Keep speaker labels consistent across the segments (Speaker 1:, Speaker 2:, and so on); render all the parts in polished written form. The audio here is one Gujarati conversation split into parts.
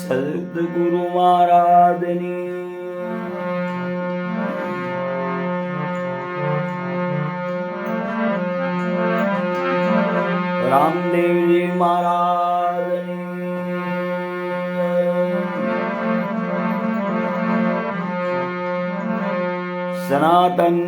Speaker 1: સદગુરુ મહારાજની રામદેવજી મહારાજની સનાતન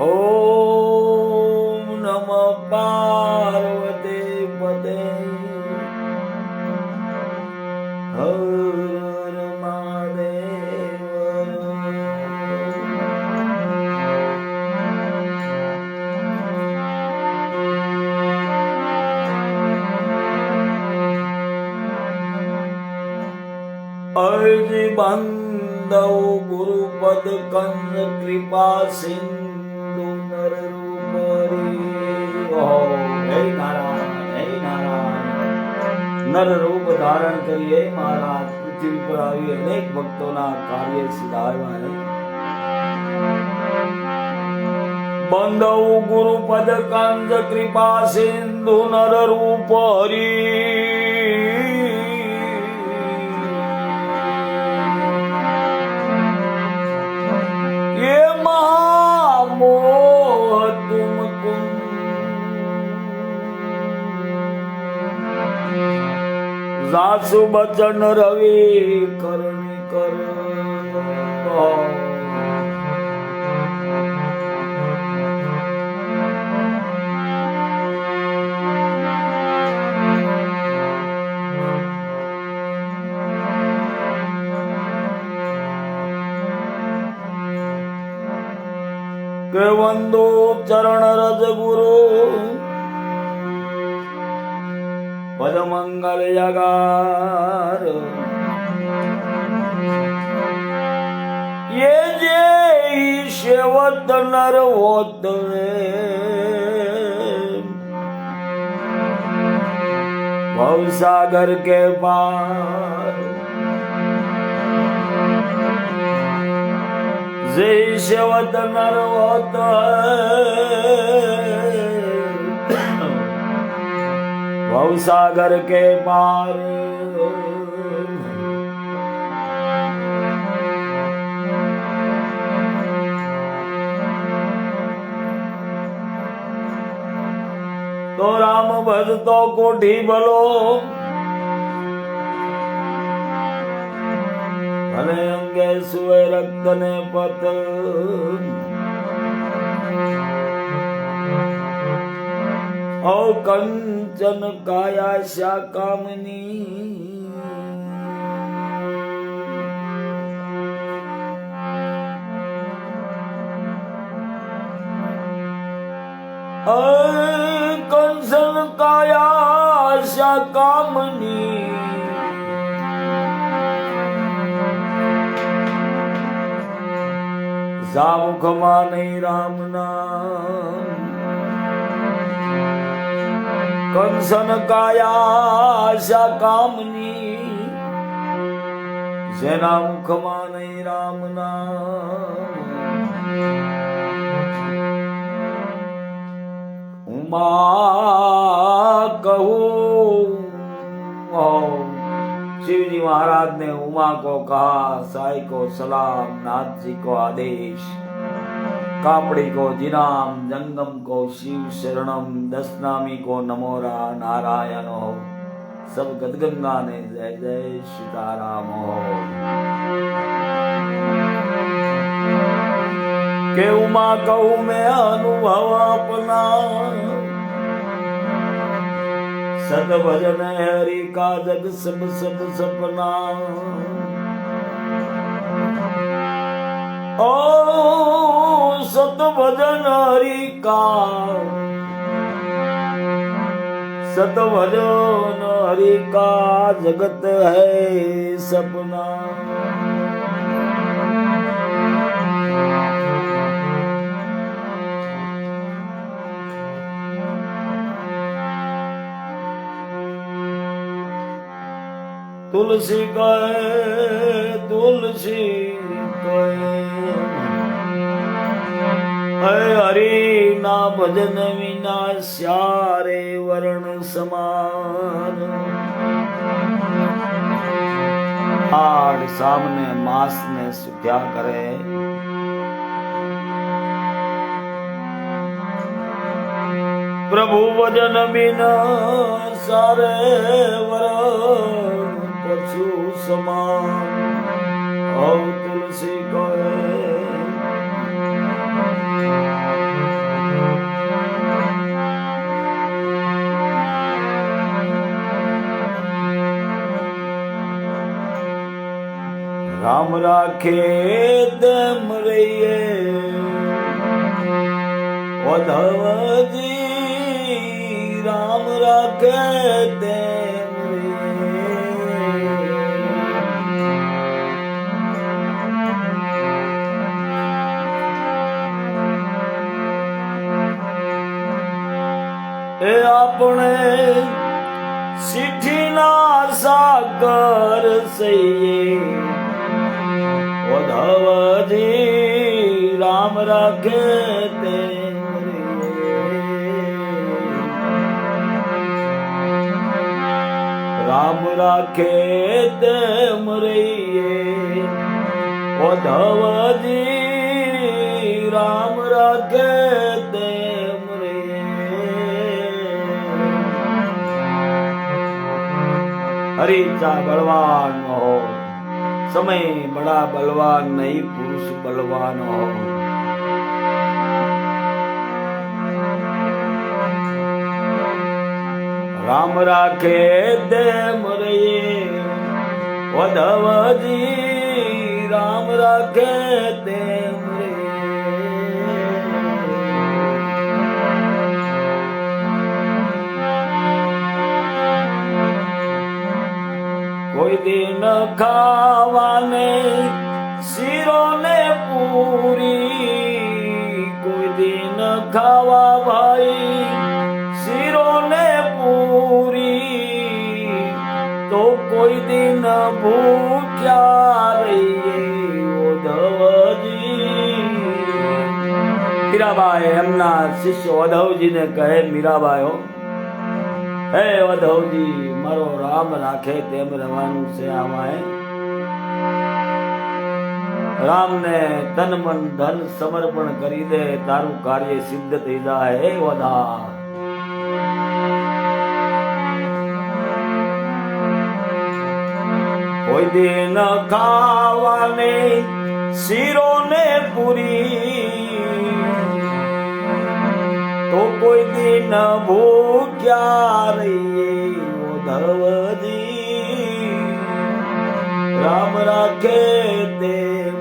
Speaker 1: ઓમ નમઃ પાર્વતી પતે હર મહાદેવ અરજી બંદવ ગુરુપદ કંદ કૃપા સિંધુ નર રૂપ હે નારાયણ હે નારાયણ નર રૂપ ધારણ કરી હે મહારાજ પૃથ્વી પર આવી અનેક ભક્તોના કાર્ય સિધારવા બંદવ ગુરુપદ કંદ કૃપા સિંધુ નર રૂપ હરી સાસુ બચન રવિ કરણી કર કે વંદો ચરણ રજ ગુરુ પદ મંગલ જગાર ये जे सेवत नर होत भवसागर के पार जे सेवत नर होत भवसागर के पार तो राम भजतो कोठी भलो भले अंगे सुए रक्त ने पत ओ कंचन काया शाकामनी कंचन काया शाकामनी जामुखमा नहीं राम नाम कंसन काया शाकामनी जेना मुखमा नहीं राम नाम उमा कहूँ शिव जी महाराज ने उमा को कहा, साई को सलाम, नाथ जी को आदेश, कापड़ी को जिनाम, जंगम को शिव शरणम, दशनामी को नमोरा नारायण हो, सब गदगंगा ने जय जय सीताराम हो। के उमा कहूँ मैं अनुभव अपना, सत भजन हरि का जग सब सब सपना। ओ सत भजन हरि का, सत भजन हरि का जगत है सपना। તુલસી કહે તુલસી કહે હરિ ના ભજન વિના સ્યારે વર્ણ સમાન હાડ સામને માસ ને સુધ્યા કરે પ્રભુ ભજન બિના સારે વરણ પશુ સમાન હવ તુલસી કહે રામ રાખે તેમ રહીએ ઓધવજી રામ રાખે તેમ રહીએ એ આપણે ચિઠ્ઠીના સાગર સહીએ ઓધવજી રામ રાખે તેમ રામ રાખે તેમ રહીએ ઓધવજી રામ રાખે તેમ રહીએ હરિચા બળવાન હો समय बड़ा बलवान नहीं पुरुष बलवान हो राम राखे तेम रहिए ओधवजी राम राखे तेम कोई दिन खावाने શીરો ને પૂરી કોઈ દિન ખાવા ભાઈ શીરો ને પૂરી તો કોઈ દિન ભૂખ્યા રહીએ ઓધવજી મીરાબાઈ એમના શિષ્ય ઓધવજીને કહે મીરાબાઈ હો હે ઓધવજી મારો રામ રાખે તેમ રહેવાનું છે આમાં રામ ને તન મન ધન સમર્પણ કરી દે તારું કાર્ય સિદ્ધ થઈ જાય હે ઓધા કોઈ દિન ખાવાને શીરો ને પૂરી તો કોઈ દિન ભૂખ્યા રહીએ ઓધવજી રામ રાખે તેમ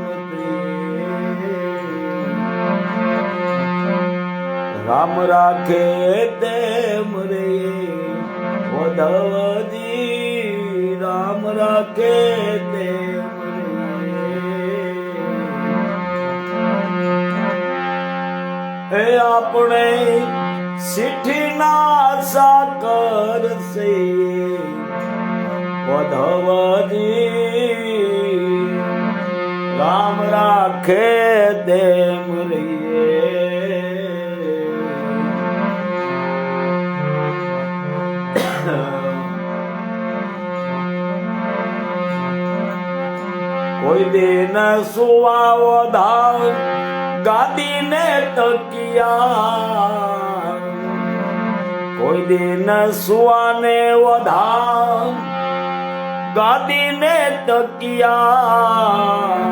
Speaker 1: રામ રાખે તેમ રહીએ ઓધવજી રામ રાખે તેમ હે આપણે ચિઠ્ઠીના સાકર છે ઓધવજી રામ રાખે તેમ રહીએ કોઈ દિન સુવાવો ધાવ ગાદી ને તકિયા કોઈ દિન સુવાને વધાવ ગાદી ને તકિયા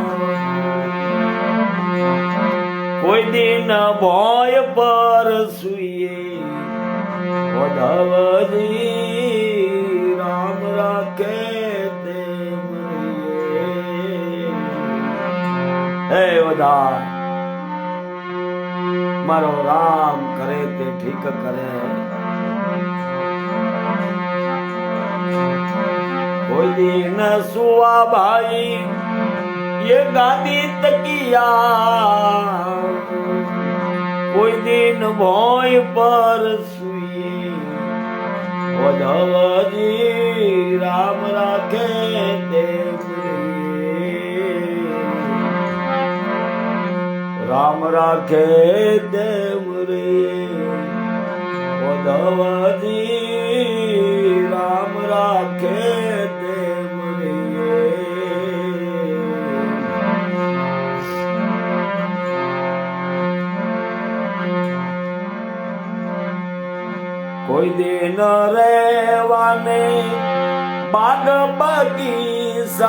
Speaker 1: કોઈ દિન ભોય પર સુઈએ ઓધવજી રામ રાખે તેમ હે ઓધા મારો રામ કરે તે ઠીક કરે કોઈ દિન સુવા ભાઈ ये गादी तकिया કોઈ દિન ભોય પર સુઈ ઉદ્ધવજી રામ રાખે દેવ રે, રામ રાખે દેવ રે, ઉદ્ધવજી રામ રાખે દેવ રે. કોઈ દિન રેવાને બાગ બગીચા,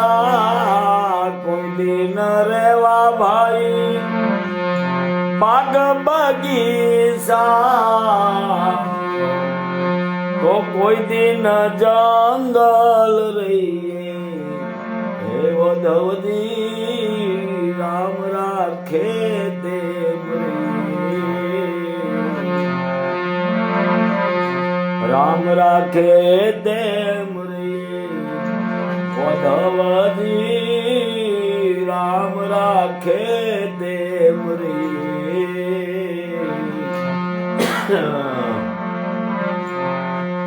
Speaker 1: કોઈ દિન રેવા ભાઈ બાગ બગીચા, તો કોઈ દિન જંગલ રહીએ. હે ઉદ્ધવજી રામ રાખે દેવ રે, રામ રાખે દેવ રે, ઉદ્ધવજી રામ રાખે દેવ રે.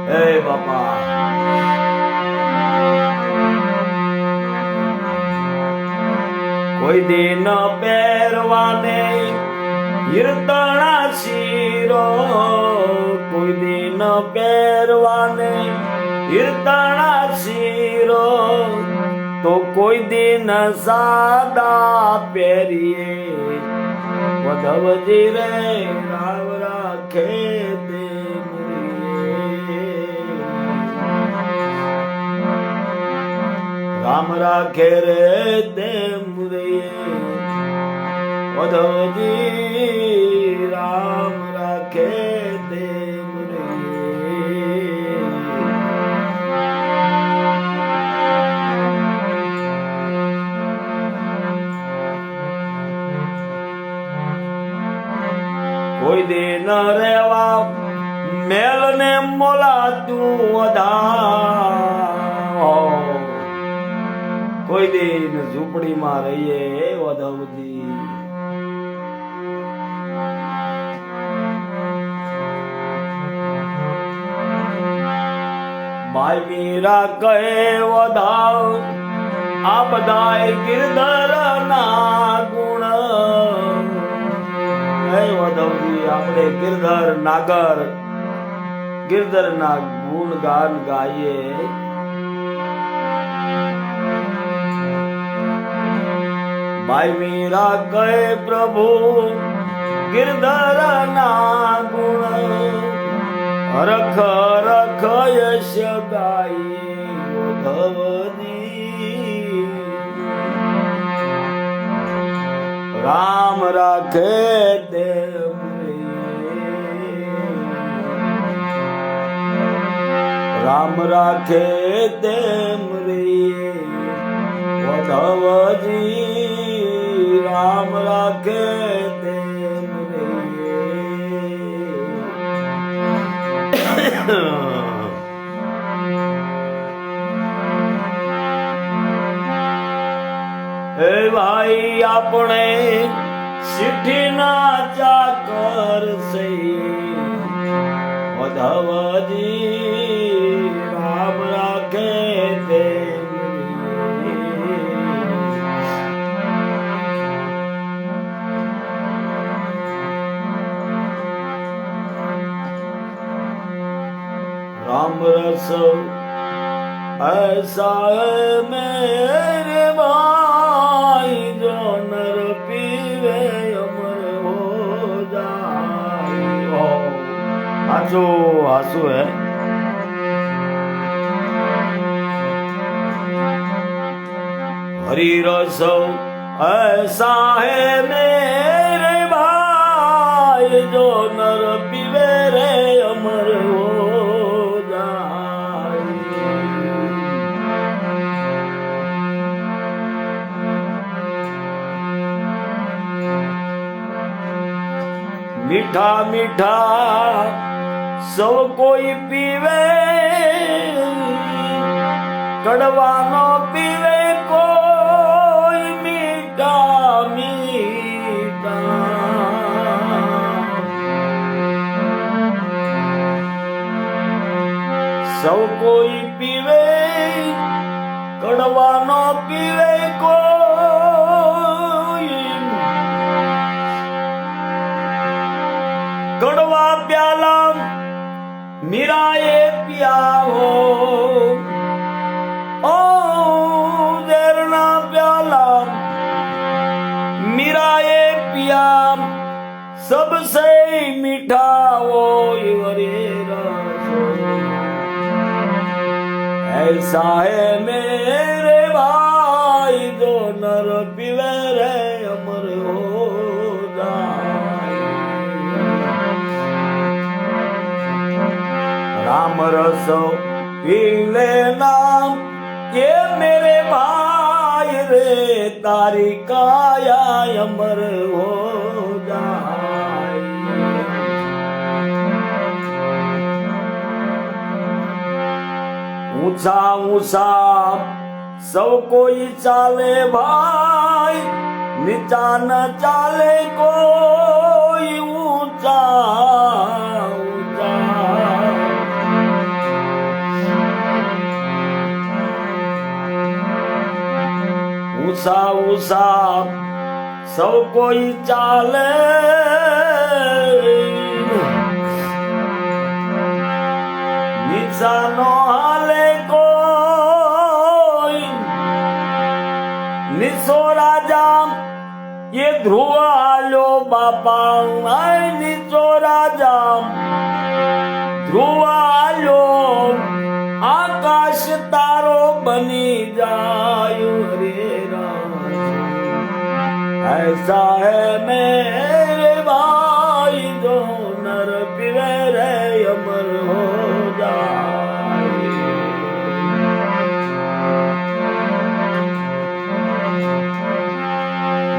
Speaker 1: હે બાપા, કોઈ દિન પહેરવાને હીરતણા શીરો, કોઈ દિન પહેરવાને હીરતણા શીરો, તો કોઈ દિન સાદા પહેરીએ. ઉદ્ધવજી રે રામ રાખે દેવ રે, રામ રાખે રે દેવ રે, ઉદ્ધવજી રામ રાખે દેવ રે. કોઈ દિન રેવા મેલ ને મોલાતું વધાર, કોઈ દિન ઝૂંપડીમાં રહીએ. ઉદ્ધવજી ભાઈ મીરા કહે વધાવ આ બધાય ગિરધર ના ગુણ. હે ઉદ્ધવજી આપણે ગિરધર નાગર ગિરધર ના ગુણ ગાન ગાઈએ. ભાઈ મીરા કહે પ્રભુ ગિરધર ના ગુણ, રખ રખ યશ ગાઈએ. ઉદ્ધવજી રામ રાખે દેવ રે, રામ રાખે દેવ રે, ઉદ્ધવજી રામ રાખે દેવ રે. હે ભાઈ આપણે ચિઠ્ઠી ના ચાકર સહી. ઉદ્ધવજી રામ રાખે દેવ રે, राम रस ऐसा है मेरे भाई, जो नर पीवे अमर हो जाए. आंसू आंसू है. हरि रस ऐसा है मेरे भाई, जो नर पीवे रे अमर हो जाए. मीठा मीठा सब कोई पीवे, कड़वा न पीवे कोई मीठा मीठा. સૌ કોઈ પીવે કડવા નો પીવે કોઈ કડવા પ્યાલા મીરાએ પિયાવો ઓ ઝેરના પ્યાલા मीराए पिया सबसे मीठा वो ऐसा है मेरे भाई जो नर पीवे रे अमर हो जाए राम रस पी लेना ये मेरे भाई रे तारी काया अमर हो जाए ऊंचा ऊंचा सब कोई चाले भाई नीचा न चाले कोई ऊंचा ऊंचा ऊंचा सब कोई चाले नीचा नो हाले कोई निसो राजा ये ध्रुव आलो बापा नीचो राजा ध्रुव आलो आकाश तारो बनी जायो रे ऐसा है मेरे भाई जो नर पीवे रे अमर हो जाए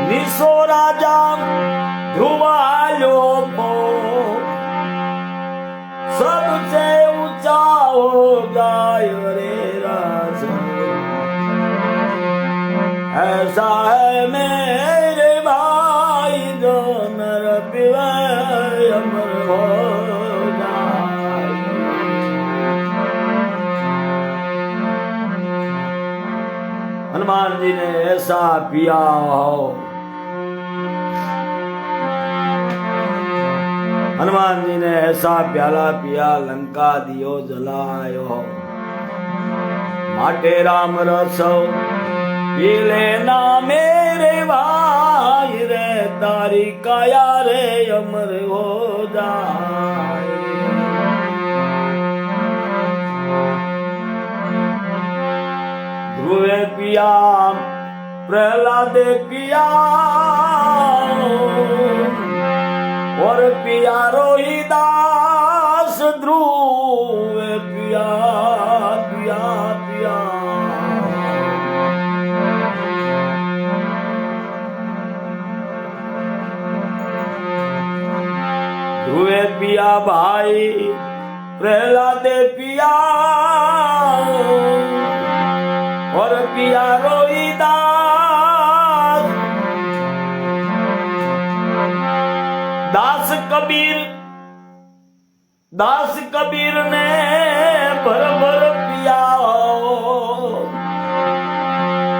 Speaker 1: निसो राजा ध्रुवालो सबसे ऊंचा हो जाए रे राजा ऐसा है मेरे भाई जो नर पीवे अमर हो जाए हनुमान जी ने ऐसा पिया हो हनुमान जी ने ऐसा प्याला पिया लंका दियो जलायो माटे राम रस पी लेना मेरे भाई रे तारी काया रे अमर हो जाए ध्रुवे पिया प्रहलादे पिया और पिया रोहिदास ध्रुवे पिया पिया पिया ध्रुवे पिया भाई प्रहलादे पिया और पिया रोहिदास दास कबीर ने भर भर पिया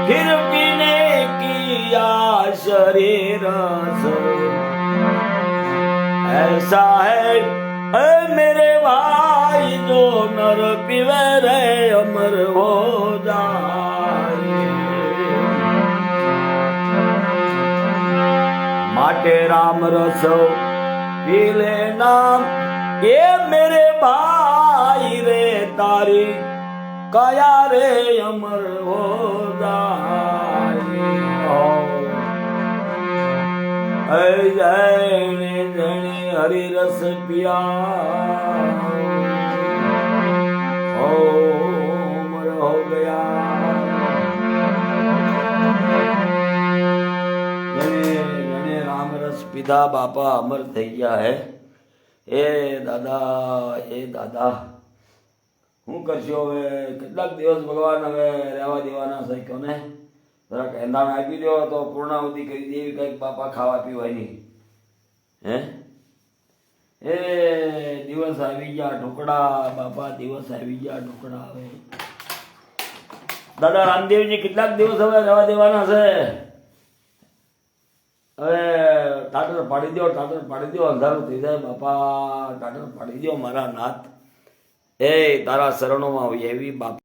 Speaker 1: फिर पीने किया शरीर ऐसा है मेरे भाई जो नर पीवे रे अमर हो जाए माटे राम रस पी लेना ये मेरे भाई रे तारी काया रे अमर हो जाए जने जने हरि रस पिया अमर हो गया जने राम रस पीधा बापा अमर થઈ ગયા હે એ દાદા હું કરશો હવે કેટલાક દિવસ ભગવાન હવે રહેવા દેવાના છે કોને જરાક એંધાણ આપી દો તો પૂર્ણાવતી કરી દેવી કંઈક બાપા ખાવા પીવાની હે એ દિવસ આવી ગયા ઢોકળા બાપા, દિવસ આવી ગયા ઢોકળા. હવે દાદા રામદેવજી કેટલાક દિવસ હવે રહેવા દેવાના છે. હવે ટાટર પાડી દો, ટાટર પાડી દો, અંધારું થઈ જાય બાપા, ટાટર પાડી દો મારા નાથ. એ તારા શરણોમાં એવી બાપા.